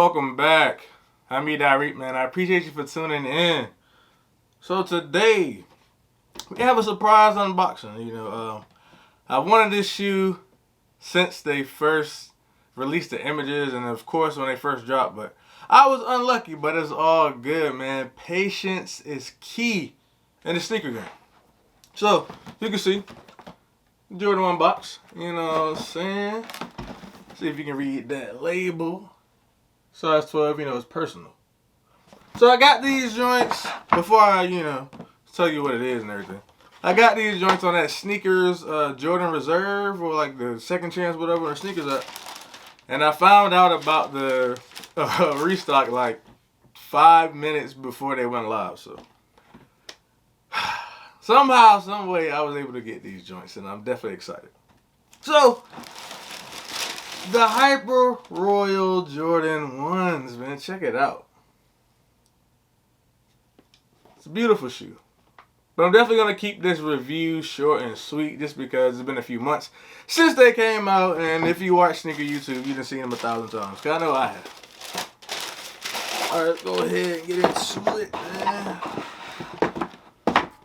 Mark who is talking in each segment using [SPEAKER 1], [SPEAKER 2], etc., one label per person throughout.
[SPEAKER 1] Welcome back. Hamid Ireet, man. I appreciate you for tuning in. So today, we have a surprise unboxing. I wanted this shoe since they first released the images and of course when they first dropped, but I was unlucky, but it's all good, man. Patience is key in the sneaker game. So, you can see, Jordan 1 box, you know what I'm saying? See if you can read that label. Size 12, it's personal. So I got these joints, before I, tell you what it is and everything. I got these joints on that Snkrs Jordan Reserve, or like the second chance, whatever, or sneakers up. And I found out about the restock like 5 minutes before they went live, so. Somehow, some way, I was able to get these joints, and I'm definitely excited. So, the Hyper Royal Jordan 1s, man. Check it out. It's a beautiful shoe. But I'm definitely going to keep this review short and sweet just because it's been a few months since they came out. And if you watch sneaker YouTube, you've seen them 1,000 times. Because I know I have. Alright, let's go ahead and get into it, man.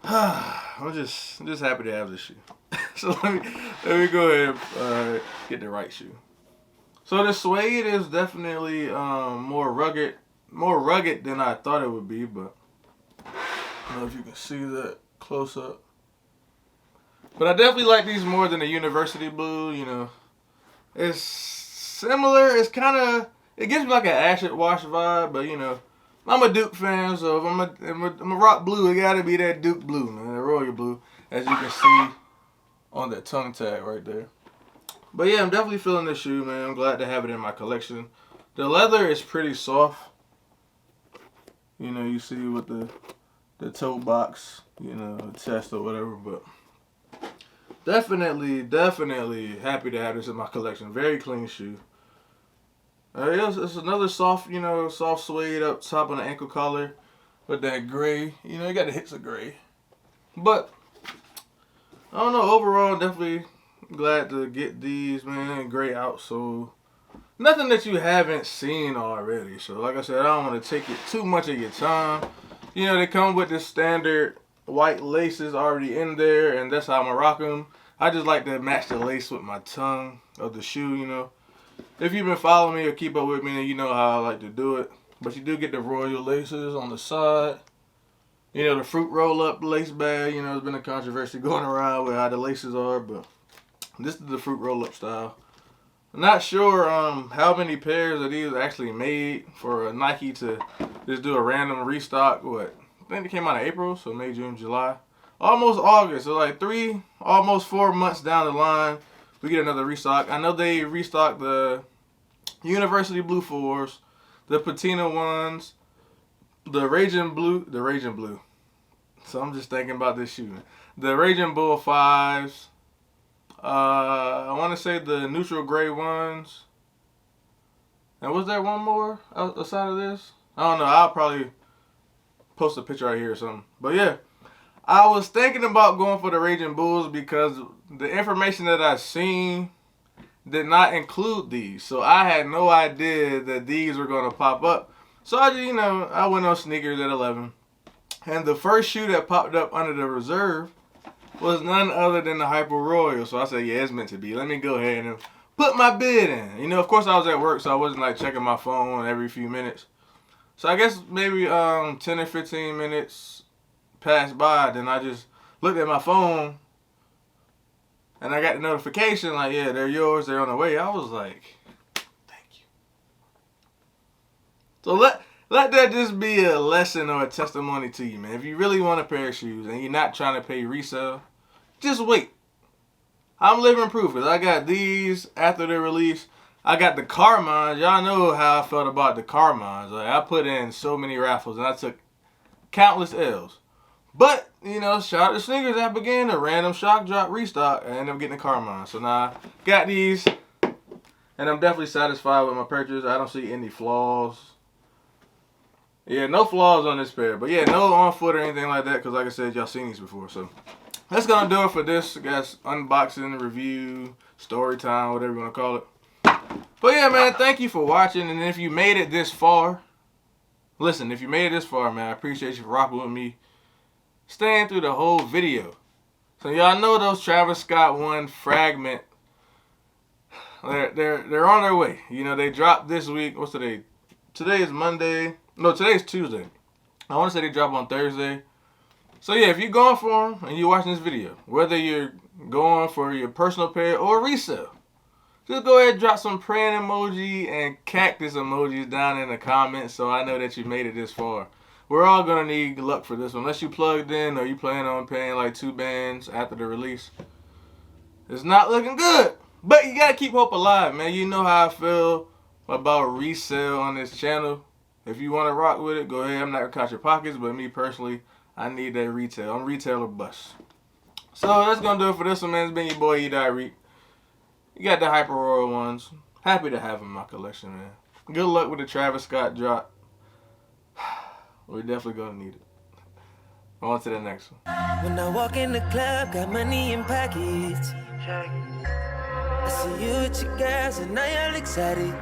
[SPEAKER 1] I'm just happy to have this shoe. So let me go ahead and get the right shoe. So the suede is definitely more rugged than I thought it would be, but I don't know if you can see that close up. But I definitely like these more than the university blue. It's similar. It's it gives me like an acid wash vibe, but I'm a Duke fan, so if I'm a rock blue, it gotta be that Duke blue, man, the royal blue, as you can see on that tongue tag right there. But yeah, I'm definitely feeling this shoe, man. I'm glad to have it in my collection. The leather is pretty soft. You see with the toe box, test or whatever, but definitely happy to have this in my collection. Very clean shoe. It's another soft, soft suede up top on the ankle collar with that gray. You got the hits of gray. But, I don't know, overall, definitely glad to get these, man. Gray outsole. Nothing that you haven't seen already. So, like I said, I don't want to take it too much of your time. They come with the standard white laces already in there, and that's how I'm going to rock them. I just like to match the lace with my tongue of the shoe, If you've been following me or keep up with me, then you know how I like to do it. But you do get the royal laces on the side. The fruit roll-up lace bag. There's been a controversy going around with how the laces are, but this is the fruit roll-up style. I'm not sure how many pairs of these actually made for Nike to just do a random restock. I think they came out in April, so May, June, July. Almost August, so like almost 4 months down the line, we get another restock. I know they restocked the University Blue 4s, the Patina ones, the Raging Blue. So I'm just thinking about this shoe. The Raging Bull 5s. I want to say the neutral gray ones. And was there one more outside of this? I don't know. I'll probably post a picture right here or something. But yeah, I was thinking about going for the Raging Bulls because the information that I've seen did not include these. So I had no idea that these were going to pop up. So I just, I went on sneakers at 11. And the first shoe that popped up under the reserve was none other than the Hyper Royal. So I said, yeah, it's meant to be. Let me go ahead and put my bid in. Of course I was at work, so I wasn't like checking my phone every few minutes. So I guess maybe 10 or 15 minutes passed by. Then I just looked at my phone and I got the notification like, yeah, they're yours. They're on the way. I was like, thank you. So let that just be a lesson or a testimony to you, man. If you really want a pair of shoes and you're not trying to pay resale, just wait. I'm living proof because I got these after the release. I got the Carmines. Y'all know how I felt about the Carmines. Like, I put in so many raffles and I took countless L's. But, shout out to Snkrs app again, a random shock drop restock. I ended up getting the Carmine. So now I got these and I'm definitely satisfied with my purchase. I don't see any flaws. Yeah, no flaws on this pair. But yeah, no on foot or anything like that because like I said, y'all seen these before. So that's going to do it for this, guys. Unboxing, review, story time, whatever you want to call it. But yeah, man, thank you for watching. And if you made it this far, listen, if you made it this far, man, I appreciate you for rocking with me, staying through the whole video. So y'all know those Travis Scott 1 fragment. They're on their way. You know, they dropped this week. What's today? Today is Monday. No, today's Tuesday. I want to say they drop on Thursday. So yeah, if you're going for them and you're watching this video, whether you're going for your personal pair or resell, just go ahead and drop some praying emoji and cactus emojis down in the comments so I know that you made it this far. We're all going to need luck for this one. Unless you plugged in or you plan on paying like 2 bands after the release. It's not looking good. But you got to keep hope alive, man. You know how I feel about resell on this channel. If you want to rock with it, go ahead. I'm not going to count your pockets, but me personally, I need that retail. I'm retail or bust. So that's going to do it for this one, man. It's been your boy, E.Reek. You got the Hyper Royal ones. Happy to have them in my collection, man. Good luck with the Travis Scott drop. We're definitely going to need it. On to the next one.
[SPEAKER 2] When I walk in the club, got money in pockets. I see you with your girls and now you're excited.